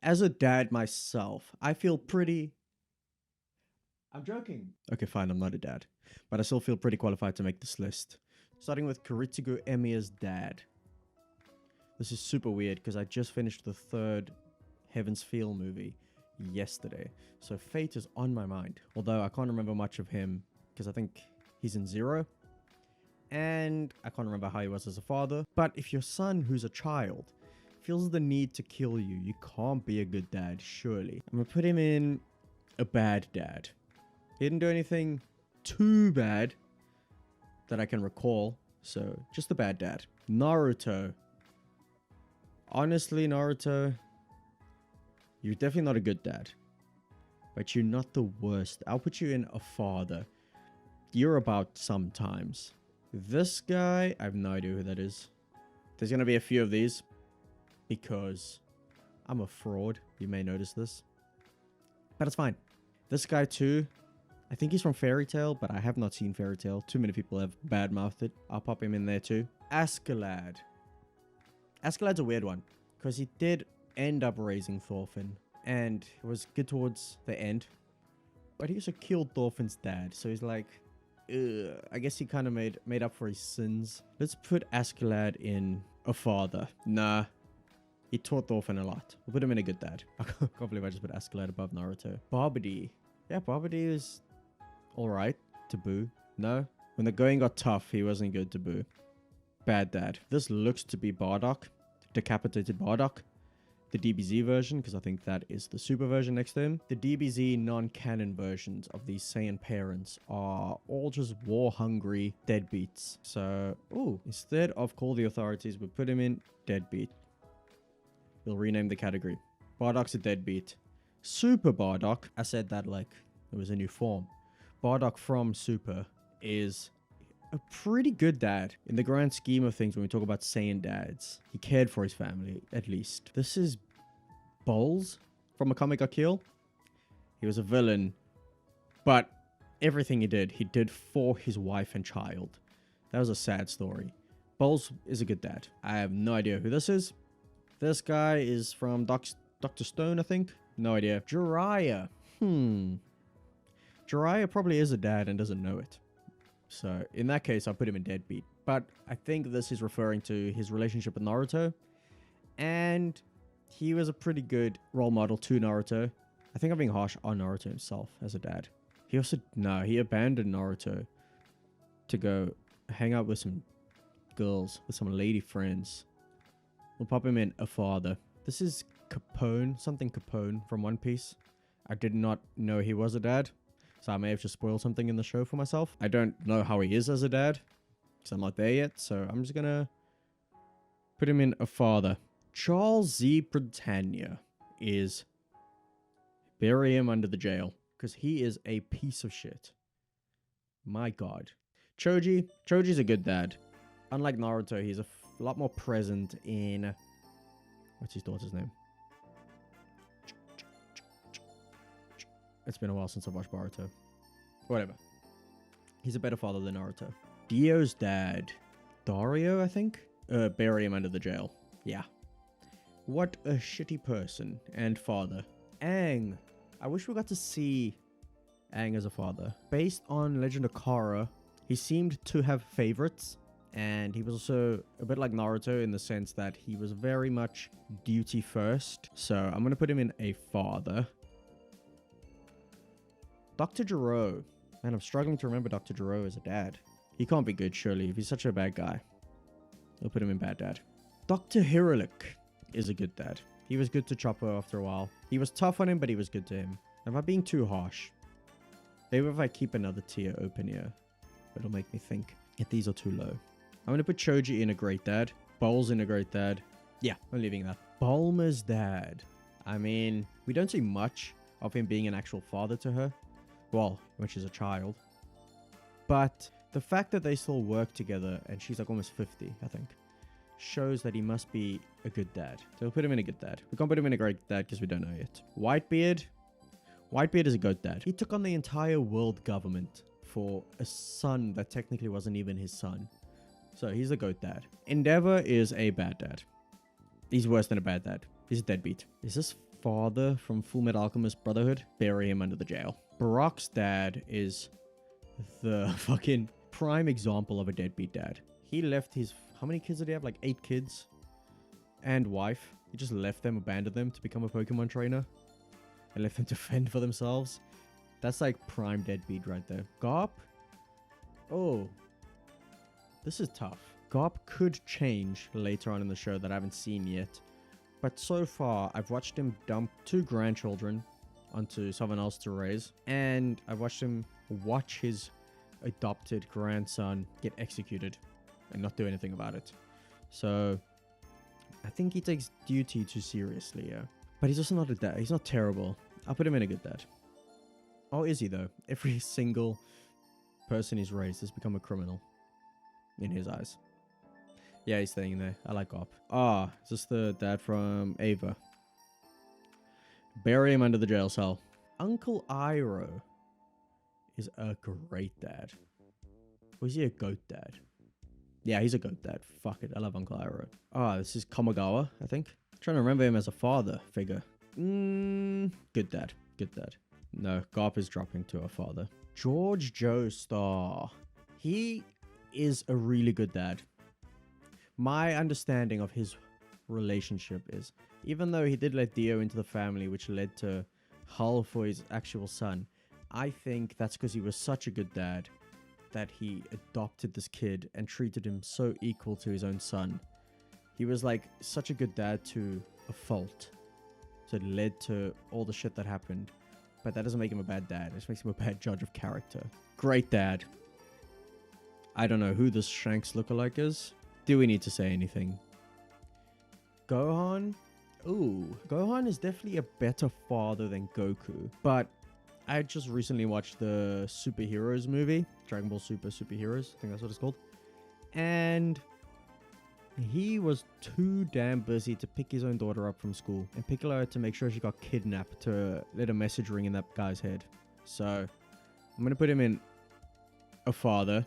As a dad myself, I feel pretty... I'm joking. Okay, fine, I'm not a dad. But I still feel pretty qualified to make this list. Starting with Kiritsugu Emiya's dad. This is super weird because I just finished the third Heaven's Feel movie yesterday. So Fate is on my mind. Although I can't remember much of him because I think he's in Zero. And I can't remember how he was as a father. But if your son, who's a child, feels the need to kill you, you can't be a good dad, surely. I'm gonna put him in a bad dad. He didn't do anything too bad that I can recall. So, just a bad dad. Naruto. Honestly, Naruto, you're definitely not a good dad. But you're not the worst. I'll put you in a father. You're about sometimes. This guy, I have no idea who that is. There's going to be a few of these. Because I'm a fraud. You may notice this. But it's fine. This guy too. I think he's from Fairy Tail, but I have not seen Fairy Tail. Too many people have badmouthed it. I'll pop him in there too. Askeladd. Askeladd's a weird one. Because he did end up raising Thorfinn. And it was good towards the end. But he also killed Thorfinn's dad. So he's like... Ugh. I guess he kind of made up for his sins. Let's put Askeladd in a father. Nah. He taught Thorfinn a lot. We'll put him in a good dad. I can't believe I just put Askeladd above Naruto. Babidi. Yeah, Babidi is alright to Boo. No? When the going got tough, he wasn't good to Boo. Bad dad. This looks to be Bardock. Decapitated Bardock. The DBZ version, because I think that is the super version next to him. The DBZ non-canon versions of these Saiyan parents are all just war-hungry deadbeats. So, ooh, instead of call the authorities, we put him in deadbeat. We'll rename the category. Bardock's a deadbeat. Super Bardock, I said that like it was a new form. Bardock from Super is a pretty good dad. In the grand scheme of things, when we talk about Saiyan dads, he cared for his family, at least. This is Bowles from Akame ga Kill. He was a villain, but everything he did for his wife and child. That was a sad story. Bowles is a good dad. I have no idea who this is. This guy is from Dr. Stone, I think. No idea. Jiraiya. Jiraiya probably is a dad and doesn't know it. So, in that case, I'll put him in deadbeat. But I think this is referring to his relationship with Naruto. And he was a pretty good role model to Naruto. I think I'm being harsh on Naruto himself as a dad. He also... No, he abandoned Naruto to go hang out with some girls, with some lady friends. We'll pop him in a father. This is Capone, something Capone from One Piece. I did not know he was a dad, so I may have just spoiled something in the show for myself. I don't know how he is as a dad, because I'm not there yet, so I'm just gonna put him in a father. Charles Z. Britannia is... Bury him under the jail, because he is a piece of shit. My god. Choji's a good dad. Unlike Naruto, he's a lot more present in... What's his daughter's name? It's been a while since I've watched Boruto. Whatever. He's a better father than Naruto. Dio's dad. Dario, I think? Bury him under the jail. Yeah. What a shitty person and father. Aang. I wish we got to see Aang as a father. Based on Legend of Korra, he seemed to have favorites. And he was also a bit like Naruto in the sense that he was very much duty first. So I'm going to put him in a father. Dr. Gero. Man, I'm struggling to remember Dr. Gero as a dad. He can't be good, surely, if he's such a bad guy. I'll put him in bad dad. Dr. Hirulik is a good dad. He was good to Chopper after a while. He was tough on him, but he was good to him. Am I being too harsh? Maybe if I keep another tier open here, it'll make me think. Yet these are too low. I'm going to put Choji in a great dad. Bowles in a great dad. Yeah, I'm leaving that. Bulma's dad. I mean, we don't see much of him being an actual father to her. Well, when she's a child. But the fact that they still work together, and she's like almost 50, I think, shows that he must be a good dad. So we'll put him in a good dad. We can't put him in a great dad because we don't know yet. Whitebeard. Whitebeard is a good dad. He took on the entire world government for a son that technically wasn't even his son. So he's a goat dad. Endeavor is a bad dad. He's worse than a bad dad. He's a deadbeat. Is this father from Full Metal Alchemist Brotherhood, bury him under the jail. Barack's dad is the fucking prime example of a deadbeat dad. He left his... How many kids did he have? Like 8 kids? And wife. He just left them, abandoned them to become a Pokemon trainer. And left them to fend for themselves. That's like prime deadbeat right there. Garp? Oh. This is tough. Garp could change later on in the show that I haven't seen yet. But so far, I've watched him dump 2 grandchildren onto someone else to raise. And I've watched him watch his adopted grandson get executed and not do anything about it. So, I think he takes duty too seriously, yeah. But he's also not a dad. He's not terrible. I'll put him in a good dad. Oh, is he though? Every single person he's raised has become a criminal. In his eyes. Yeah, he's staying there. I like Garp. Ah, is this the dad from Ava? Bury him under the jail cell. Uncle Iroh is a great dad. Or is he a goat dad? Yeah, he's a goat dad. Fuck it. I love Uncle Iroh. Ah, this is Kamigawa, I think. I'm trying to remember him as a father figure. Good dad. Good dad. No, Garp is dropping to a father. George Joestar. He is a really good dad. My understanding of his relationship is, even though he did let Dio into the family, which led to hell for his actual son, I think that's because he was such a good dad that he adopted this kid and treated him so equal to his own son. He was like such a good dad to a fault. So it led to all the shit that happened. But that doesn't make him a bad dad. It just makes him a bad judge of character. Great dad. I don't know who this Shanks lookalike is. Do we need to say anything? Gohan? Ooh, Gohan is definitely a better father than Goku. But I just recently watched the Superheroes movie. Dragon Ball Super Superheroes. I think that's what it's called. And he was too damn busy to pick his own daughter up from school. And Piccolo had to make sure she got kidnapped to let a message ring in that guy's head. So, I'm going to put him in a father.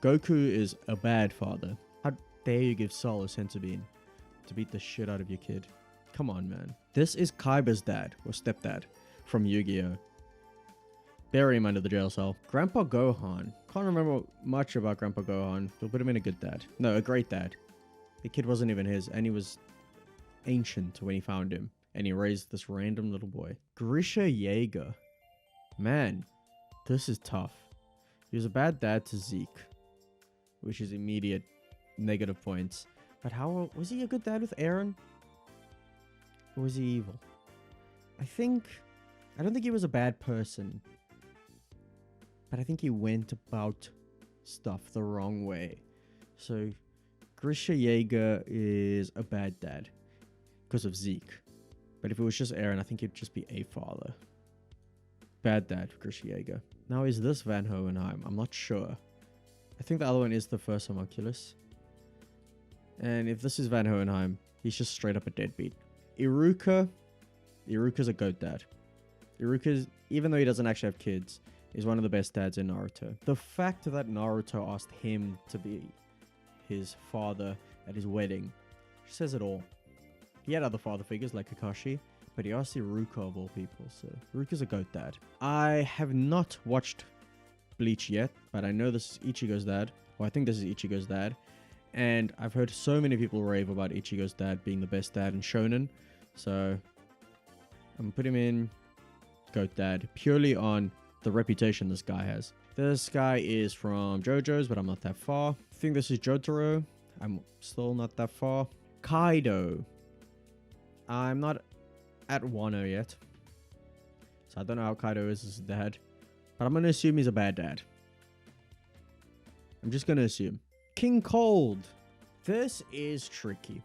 Goku is a bad father. How dare you give Cell a senzu bean to beat the shit out of your kid? Come on, man. This is Kaiba's dad, or stepdad, from Yu-Gi-Oh! Bury him under the jail cell. Grandpa Gohan. Can't remember much about Grandpa Gohan. We'll put him in a good dad. No, a great dad. The kid wasn't even his, and he was ancient when he found him. And he raised this random little boy. Grisha Yeager. Man, this is tough. He was a bad dad to Zeke, which is immediate negative points. But how was he a good dad with Aaron? Or was he evil? I don't think he was a bad person. But I think he went about stuff the wrong way. So, Grisha Yeager is a bad dad because of Zeke. But if it was just Aaron, I think he'd just be a father. Bad dad, Grisha Yeager. Now, is this Van Hohenheim? I'm not sure. I think the other one is the first homunculus. And if this is Van Hohenheim, he's just straight up a deadbeat. Iruka. Iruka's a goat dad. Iruka's, even though he doesn't actually have kids, is one of the best dads in Naruto. The fact that Naruto asked him to be his father at his wedding says it all. He had other father figures like Kakashi, but he asked Iruka of all people, so Iruka's a goat dad. I have not watched Bleach yet, but I know this is Ichigo's dad. Well, I think this is Ichigo's dad. And I've heard so many people rave about Ichigo's dad being the best dad in Shonen. So I'm going to put him in goat dad purely on the reputation this guy has. This guy is from JoJo's, but I'm not that far. I think this is Jotaro. I'm still not that far. Kaido. I'm not at Wano yet. So I don't know how Kaido is as a dad. But I'm going to assume he's a bad dad. I'm just going to assume. King Cold. This is tricky.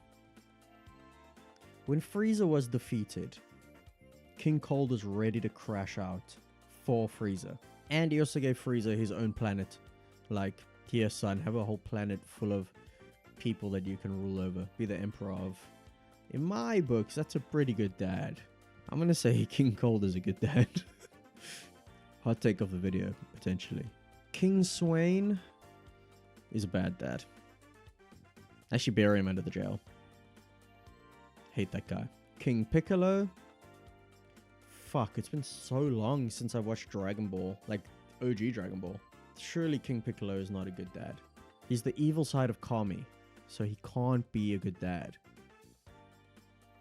When Frieza was defeated, King Cold was ready to crash out for Frieza. And he also gave Frieza his own planet. Like, here son, have a whole planet full of people that you can rule over. Be the emperor of. In my books, that's a pretty good dad. I'm going to say King Cold is a good dad. Hot take of the video, potentially. King Swain is a bad dad. Actually bury him under the jail. Hate that guy. King Piccolo. fuck, it's been so long since I watched Dragon Ball. Like, OG Dragon Ball. Surely King Piccolo is not a good dad. He's the evil side of Kami, so he can't be a good dad.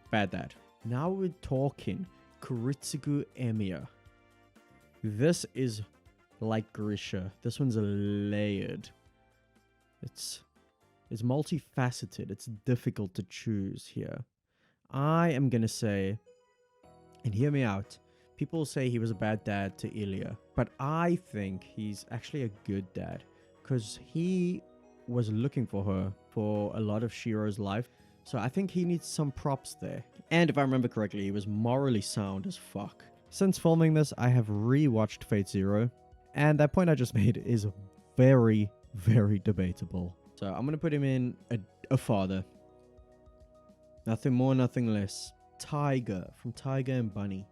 Bad dad. Now we're talking Kuritsugu Emiya. This is like Grisha. This one's layered. It's multifaceted. It's difficult to choose here. I am gonna say, and hear me out, people say he was a bad dad to Ilya, but I think he's actually a good dad because he was looking for her for a lot of Shiro's life. So I think he needs some props there. And if I remember correctly, he was morally sound as fuck. Since filming this, I have rewatched Fate Zero, and that point I just made is very, very debatable. So I'm going to put him in a father. Nothing more, nothing less. Tiger from Tiger and Bunny.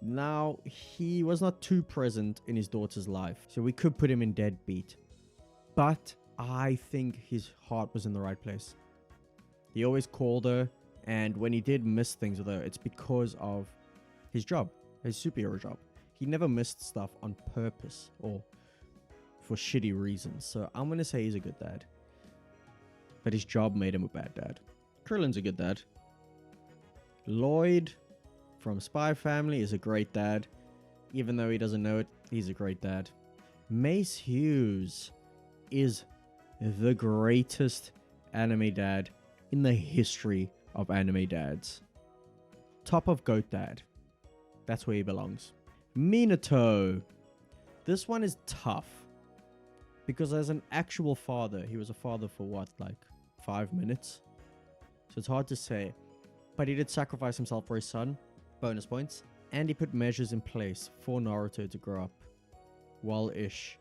Now, he was not too present in his daughter's life, so we could put him in deadbeat. But I think his heart was in the right place. He always called her, and when he did miss things with her, it's because of his job, his superhero job. He never missed stuff on purpose or for shitty reasons. So I'm going to say he's a good dad. But his job made him a bad dad. Krillin's a good dad. Lloyd from Spy Family is a great dad. Even though he doesn't know it, he's a great dad. Mace Hughes is the greatest anime dad in the history of anime dads. Top of GOAT dad. That's where he belongs. Minato. This one is tough. Because as an actual father, he was a father for what, like 5 minutes? So it's hard to say. But he did sacrifice himself for his son. Bonus points. And he put measures in place for Naruto to grow up. Well-ish.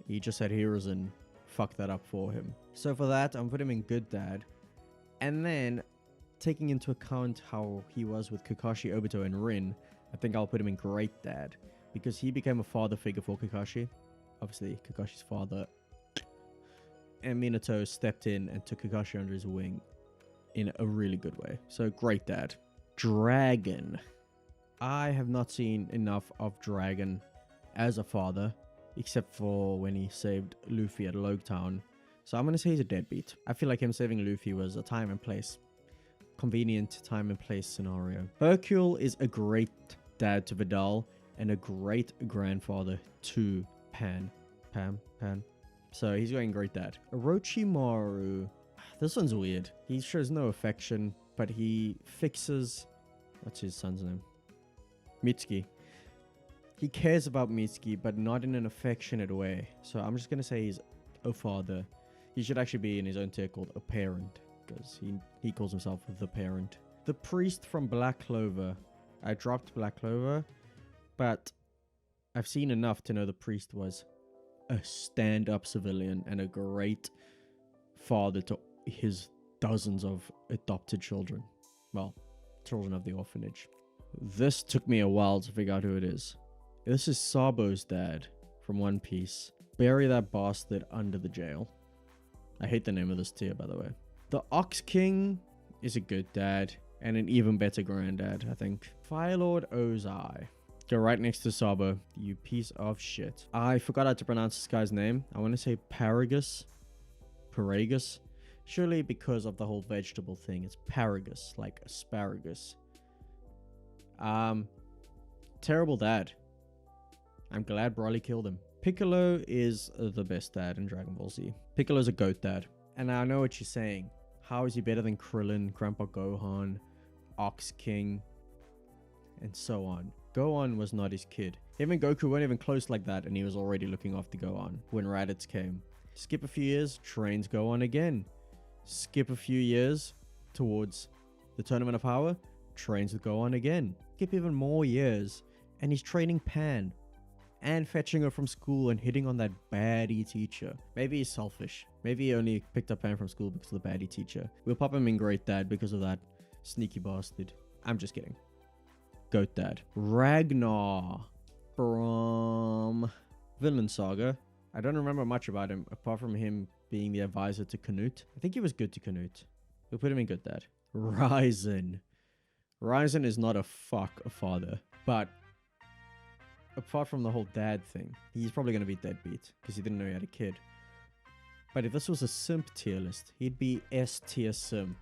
He just had Hiruzen fuck that up for him. So for that, I'm putting him in good dad. And then, taking into account how he was with Kakashi, Obito, and Rin, I think I'll put him in great dad. Because he became a father figure for Kakashi. Obviously, Kakashi's father. And Minato stepped in and took Kakashi under his wing in a really good way. So, great dad. Dragon. I have not seen enough of Dragon as a father, except for when he saved Luffy at Logtown. So I'm going to say he's a deadbeat. I feel like him saving Luffy was a time and place. Convenient time and place scenario. Hercule is a great dad to Vidal and a great grandfather to Pan. So he's going great dad. Orochimaru. This one's weird. He shows no affection, but he fixes... What's his son's name? Mitsuki. He cares about Mitsuki, but not in an affectionate way. So I'm just going to say he's a father. He should actually be in his own tier called a parent, because he calls himself the parent. The priest from Black Clover. I dropped Black Clover, but I've seen enough to know the priest was a stand-up civilian and a great father to his dozens of adopted children. Well, children of the orphanage. This took me a while to figure out who it is. This is Sabo's dad from One Piece. Bury that bastard under the jail. I hate the name of this tier, by the way. The Ox King is a good dad and an even better granddad, I think. Firelord Ozai. Go right next to Sabo, you piece of shit. I forgot how to pronounce this guy's name. I want to say Paragus. Paragus. Surely because of the whole vegetable thing. It's Paragus, like asparagus. Terrible dad. I'm glad Broly killed him. Piccolo is the best dad in Dragon Ball Z. Piccolo's a GOAT dad. And I know what you're saying. How is he better than Krillin, Grandpa Gohan, Ox King, and so on? Gohan was not his kid. Him and Goku weren't even close like that, and he was already looking after Gohan when Raditz came. Skip a few years, trains Gohan again. Skip a few years towards the Tournament of Power, trains with Gohan again. Skip even more years, and he's training Pan. And fetching her from school and hitting on that baddie teacher. Maybe he's selfish. Maybe he only picked up Pan from school because of the baddie teacher. We'll pop him in Great Dad because of that sneaky bastard. I'm just kidding. Goat Dad. Ragnar from Vinland Saga. I don't remember much about him apart from him being the advisor to Canute. I think he was good to Canute. We'll put him in Good Dad. Ryzen. Ryzen is not a father. But apart from the whole dad thing, he's probably going to be deadbeat because he didn't know he had a kid. But if this was a simp tier list, he'd be S tier simp.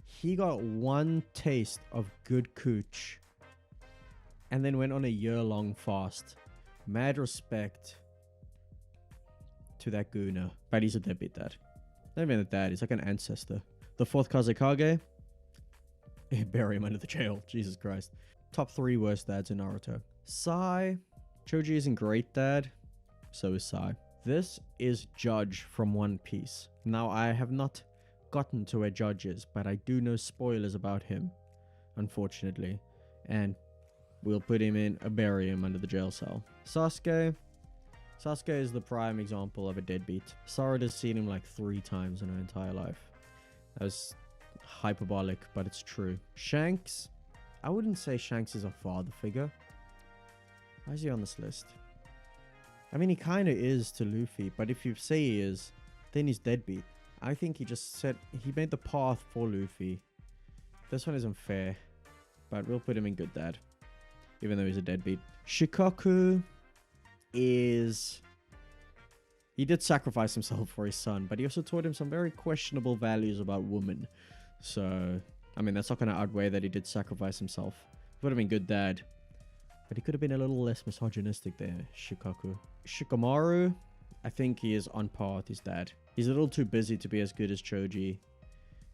He got one taste of good cooch and then went on a year-long fast. Mad respect to that gooner. But he's a deadbeat dad. Not even a dad, he's like an ancestor. The fourth Kazekage, bury him under the jail. Jesus Christ. Top 3 worst dads in Naruto. Sai. Choji isn't great dad. So is Sai. This is Judge from One Piece. Now, I have not gotten to where Judge is, but I do know spoilers about him, unfortunately. And we'll put him in, bury him under the jail cell. Sasuke. Sasuke is the prime example of a deadbeat. Sarada's seen him like 3 times in her entire life. That was hyperbolic, but it's true. Shanks. I wouldn't say Shanks is a father figure. Why is he on this list? I mean, he kind of is to Luffy, but if you say he is, then he's deadbeat. I think he made the path for Luffy. This one isn't fair, but we'll put him in good dad, even though he's a deadbeat. Shikaku is... He did sacrifice himself for his son, but he also taught him some very questionable values about women. So, I mean, that's not going to outweigh that he did sacrifice himself. Would have been good dad. But he could have been a little less misogynistic there, Shikaku. Shikamaru, I think he is on par with his dad. He's a little too busy to be as good as Choji.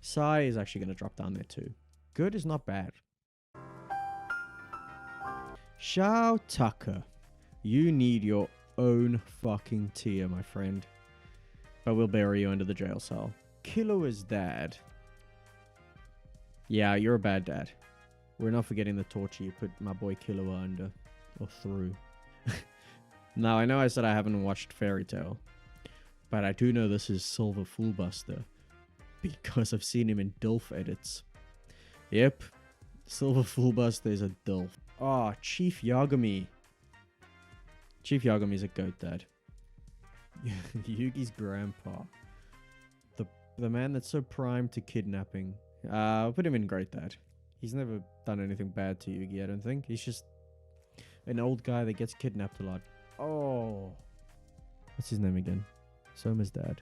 Sai is actually going to drop down there too. Good is not bad. Shao Tucker. You need your own fucking tier, my friend. But we'll bury you under the jail cell. Killua's dad. Yeah, you're a bad dad. We're not forgetting the torture you put my boy Killua under. Or through. Now, I know I said I haven't watched Fairy Tail. But I do know this is Silver Foolbuster. Because I've seen him in DILF edits. Yep. Silver Foolbuster is a DILF. Oh, Chief Yagami. Chief Yagami's a goat dad. Yugi's grandpa. The man that's so primed to kidnapping. I'll put him in great dad. He's never done anything bad to Yugi, I don't think. He's just an old guy that gets kidnapped a lot. Oh. What's his name again? Soma's dad.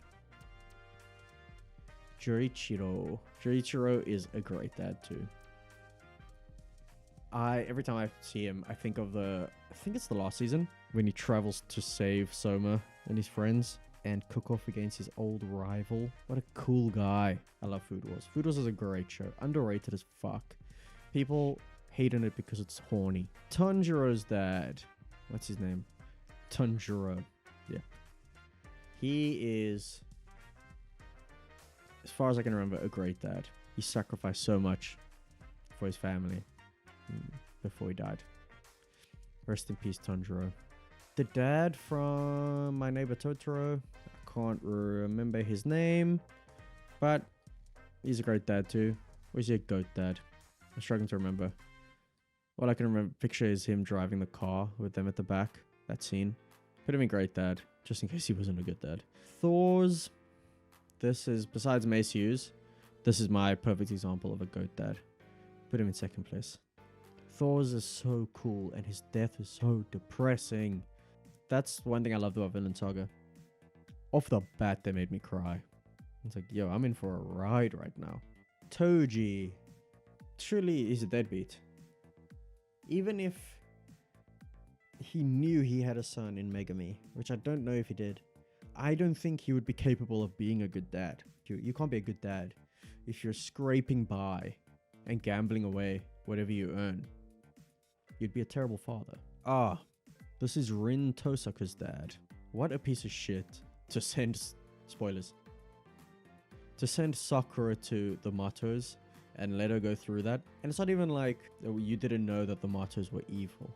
Jorichiro. Jorichiro is a great dad too. Every time I see him, I think of I think it's the last season, when he travels to save Soma and his friends and cook off against his old rival. What a cool guy. I love Food Wars. Food Wars is a great show. Underrated as fuck. People hate on it because it's horny. Tanjiro's dad. What's his name? Tanjiro. Yeah. He is, as far as I can remember, a great dad. He sacrificed so much for his family before he died. Rest in peace, Tanjiro. The dad from My Neighbor Totoro. I can't remember his name, but he's a great dad too. Or is he a goat dad? I'm struggling to remember. All I can picture is him driving the car with them at the back. That scene. Put him in great dad, just in case he wasn't a good dad. Thor's. This is, besides Mace Hughes, this is my perfect example of a goat dad. Put him in second place. Thor's is so cool, and his death is so depressing. That's one thing I loved about Vinland Saga. Off the bat, they made me cry. It's like, yo, I'm in for a ride right now. Toji. Truly, he's a deadbeat. Even if he knew he had a son in Megami, which I don't know if he did, I don't think he would be capable of being a good dad. You can't be a good dad if you're scraping by and gambling away whatever you earn. You'd be a terrible father. This is Rin Tosaka's dad. What a piece of shit to send, spoilers, to send Sakura to the Matos and let her go through that. And it's not even like you didn't know that the Matos were evil.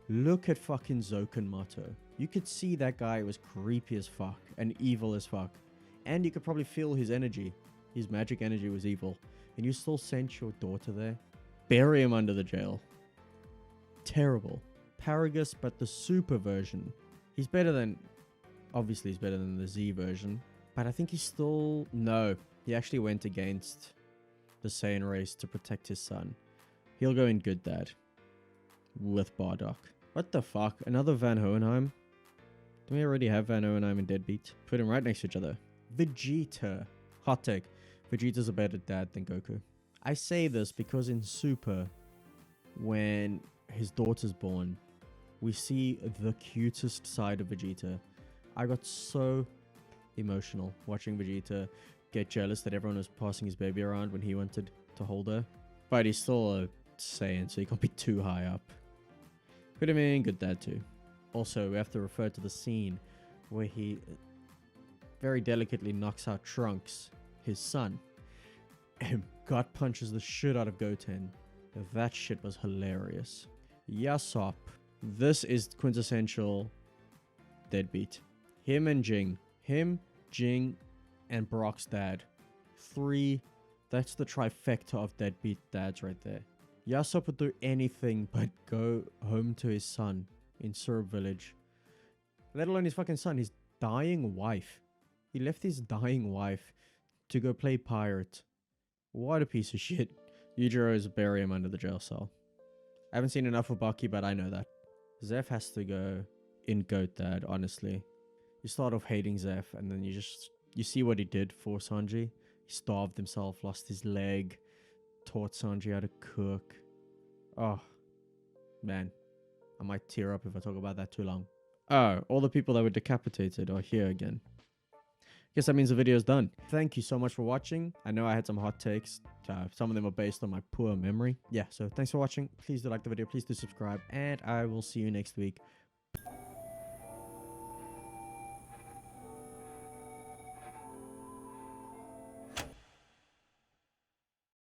Look at fucking Zoken Mato. You could see that guy was creepy as fuck and evil as fuck. And you could probably feel his energy. His magic energy was evil. And you still sent your daughter there? Bury him under the jail. Terrible. Paragus, but the super version. He's better than... Obviously, he's better than the Z version. But I think he's still... No. He actually went against the Saiyan race to protect his son. He'll go in good dad. with Bardock. What the fuck? Another Van Hohenheim? Don't we already have Van Hohenheim and Deadbeat? Put them right next to each other. Vegeta. Hot take. Vegeta's a better dad than Goku. I say this because in Super, when his daughter's born, we see the cutest side of Vegeta. I got so emotional watching Vegeta get jealous that everyone was passing his baby around when he wanted to hold her. But he's still a Saiyan, so he can't be too high up. Put him in good dad too. Also, we have to refer to the scene where he very delicately knocks out Trunks, his son, and gut punches the shit out of Goten. That shit was hilarious. Yasop. This is quintessential Deadbeat. Him and Jing. Him, Jing, and Brock's dad. 3. That's the trifecta of Deadbeat dads right there. Yasop would do anything but go home to his son in Syrup Village. Let alone his fucking son, his dying wife. He left his dying wife to go play pirate. What a piece of shit. Yujiro's bury him under the jail cell. I haven't seen enough of Baki, but I know that. Zeph has to go in Goat Dad, honestly. You start off hating Zeph, and then you see what he did for Sanji. He starved himself, lost his leg, taught Sanji how to cook. Oh, man. I might tear up if I talk about that too long. Oh, all the people that were decapitated are here again. Guess that means the video is done. Thank you so much for watching. I know I had some hot takes. Some of them are based on my poor memory. Yeah, so thanks for watching. Please do like the video. Please do subscribe. And I will see you next week